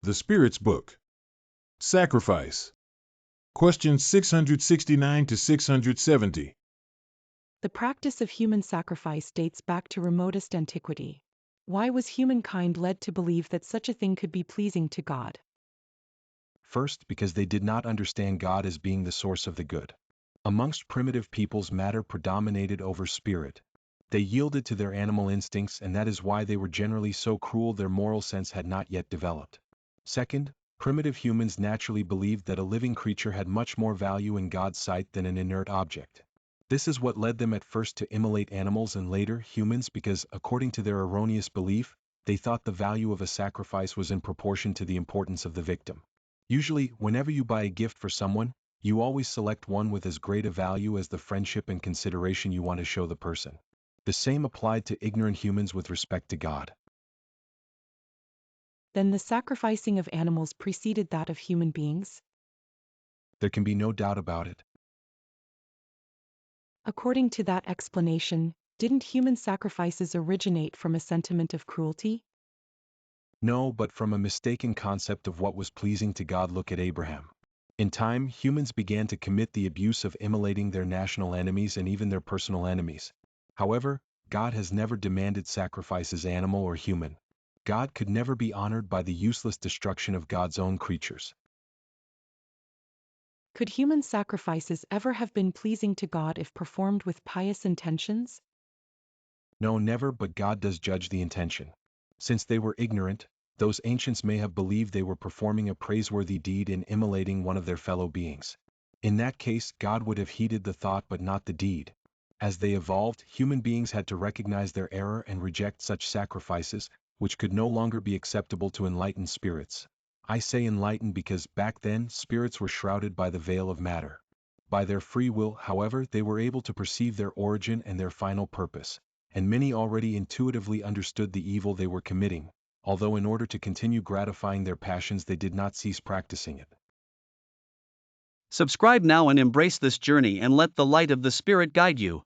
The Spirit's Book. Sacrifice. Questions 669 to 670. The practice of human sacrifice dates back to remotest antiquity. Why was humankind led to believe that such a thing could be pleasing to God? First, because they did not understand God as being the source of the good. Amongst primitive peoples, matter predominated over spirit. They yielded to their animal instincts, and that is why they were generally so cruel. Their moral sense had not yet developed. Second, primitive humans naturally believed that a living creature had much more value in God's sight than an inert object. This is what led them at first to immolate animals and later humans, because, according to their erroneous belief, they thought the value of a sacrifice was in proportion to the importance of the victim. Usually, whenever you buy a gift for someone, you always select one with as great a value as the friendship and consideration you want to show the person. The same applied to ignorant humans with respect to God. Then the sacrificing of animals preceded that of human beings? There can be no doubt about it. According to that explanation, didn't human sacrifices originate from a sentiment of cruelty? No, but from a mistaken concept of what was pleasing to God. Look at Abraham. In time, humans began to commit the abuse of immolating their national enemies and even their personal enemies. However, God has never demanded sacrifices, animal or human. God could never be honored by the useless destruction of God's own creatures. Could human sacrifices ever have been pleasing to God if performed with pious intentions? No, never, but God does judge the intention. Since they were ignorant, those ancients may have believed they were performing a praiseworthy deed in immolating one of their fellow beings. In that case, God would have heeded the thought but not the deed. As they evolved, human beings had to recognize their error and reject such sacrifices, which could no longer be acceptable to enlightened spirits. I say enlightened because back then, spirits were shrouded by the veil of matter. By their free will, however, they were able to perceive their origin and their final purpose, and many already intuitively understood the evil they were committing, although in order to continue gratifying their passions they did not cease practicing it. Subscribe now and embrace this journey and let the light of the Spirit guide you.